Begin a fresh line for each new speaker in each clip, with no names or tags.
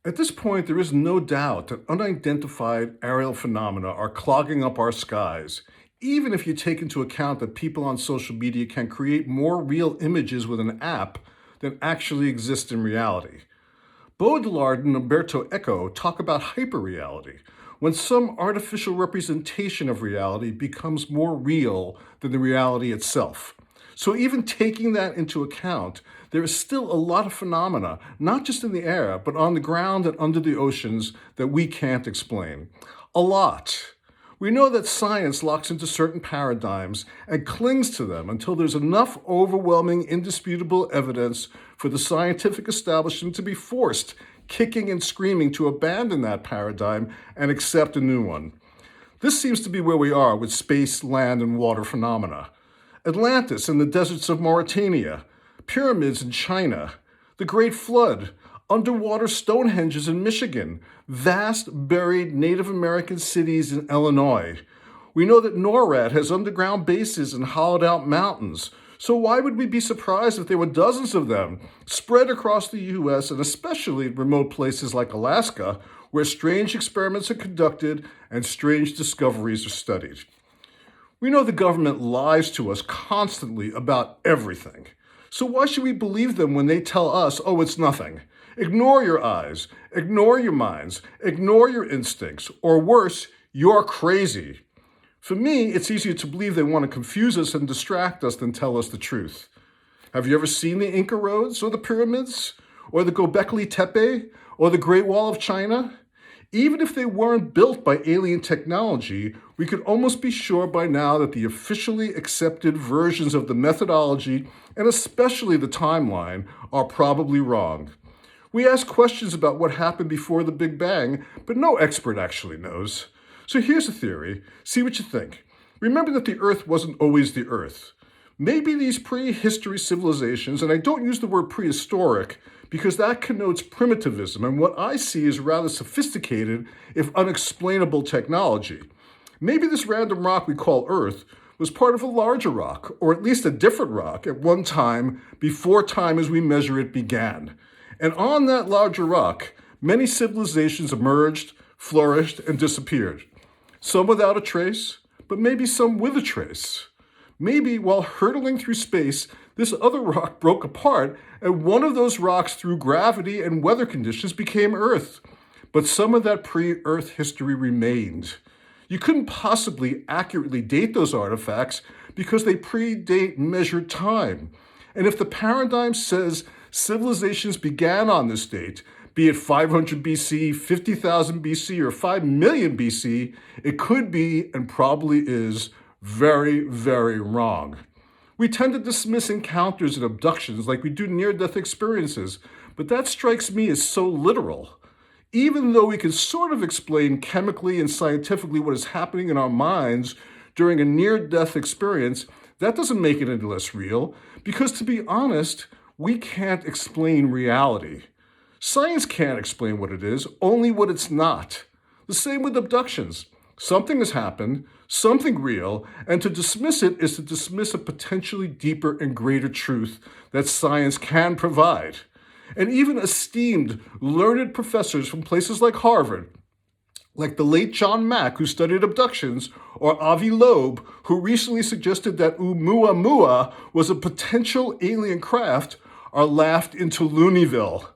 At this point, there is no doubt that unidentified aerial phenomena are clogging up our skies, even if you take into account that people on social media can create more real images with an app than actually exist in reality. Baudrillard and Umberto Eco talk about hyperreality, when some artificial representation of reality becomes more real than the reality itself. So, even taking that into account, there is still a lot of phenomena, not just in the air, but on the ground and under the oceans, that we can't explain. A lot. We know that science locks into certain paradigms and clings to them until there's enough overwhelming, indisputable evidence for the scientific establishment to be forced, kicking and screaming, to abandon that paradigm and accept a new one. This seems to be where we are with space, land, and water phenomena. Atlantis and the deserts of Mauritania, pyramids in China, the Great Flood, underwater Stonehenges in Michigan, vast buried Native American cities in Illinois. We know that NORAD has underground bases in hollowed out mountains, so why would we be surprised if there were dozens of them spread across the US and especially remote places like Alaska, where strange experiments are conducted and strange discoveries are studied? We know the government lies to us constantly about everything. So why should we believe them when they tell us, oh, it's nothing? Ignore your eyes, ignore your minds, ignore your instincts, or worse, you're crazy. For me, it's easier to believe they want to confuse us and distract us than tell us the truth. Have you ever seen the Inca roads or the pyramids? Or the Göbekli Tepe? Or the Great Wall of China? Even if they weren't built by alien technology, we could almost be sure by now that the officially accepted versions of the methodology, and especially the timeline, are probably wrong. We ask questions about what happened before the Big Bang, but no expert actually knows. So here's a theory. See what you think. Remember that the Earth wasn't always the Earth. Maybe these prehistory civilizations, and I don't use the word prehistoric because that connotes primitivism and what I see is rather sophisticated, if unexplainable, technology. Maybe this random rock we call Earth was part of a larger rock, or at least a different rock, at one time before time as we measure it began. And on that larger rock, many civilizations emerged, flourished, and disappeared. Some without a trace, but maybe some with a trace. Maybe while hurtling through space, this other rock broke apart, and one of those rocks, through gravity and weather conditions, became Earth. But some of that pre-Earth history remained. You couldn't possibly accurately date those artifacts because they predate measured time. And if the paradigm says civilizations began on this date, be it 500 BC, 50,000 BC, or 5 million BC, it could be, and probably is, very, very wrong. We tend to dismiss encounters and abductions like we do near-death experiences, but that strikes me as so literal. Even though we can sort of explain chemically and scientifically what is happening in our minds during a near-death experience, that doesn't make it any less real, because to be honest, we can't explain reality. Science can't explain what it is, only what it's not. The same with abductions. Something has happened, something real, and to dismiss it is to dismiss a potentially deeper and greater truth that science can provide. And even esteemed, learned professors from places like Harvard, like the late John Mack, who studied abductions, or Avi Loeb, who recently suggested that Oumuamua was a potential alien craft, are laughed into Looneyville.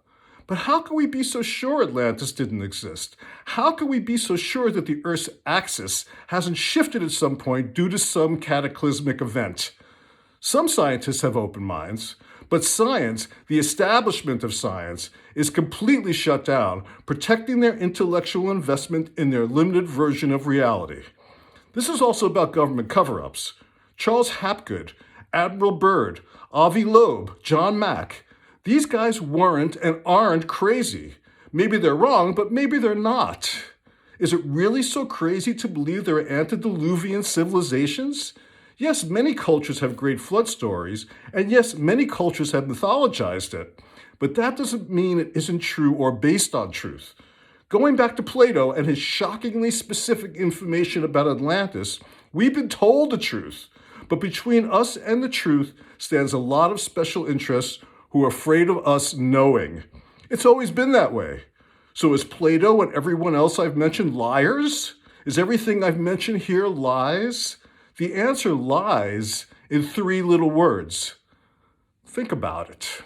But how can we be so sure Atlantis didn't exist? How can we be so sure that the Earth's axis hasn't shifted at some point due to some cataclysmic event? Some scientists have open minds, but science, the establishment of science, is completely shut down, protecting their intellectual investment in their limited version of reality. This is also about government cover-ups. Charles Hapgood, Admiral Byrd, Avi Loeb, John Mack. These guys weren't and aren't crazy. Maybe they're wrong, but maybe they're not. Is it really so crazy to believe there are antediluvian civilizations? Yes, many cultures have great flood stories, and yes, many cultures have mythologized it. But that doesn't mean it isn't true or based on truth. Going back to Plato and his shockingly specific information about Atlantis, we've been told the truth. But between us and the truth stands a lot of special interests who are afraid of us knowing. It's always been that way. So is Plato and everyone else I've mentioned liars? Is everything I've mentioned here lies? The answer lies in three little words. Think about it.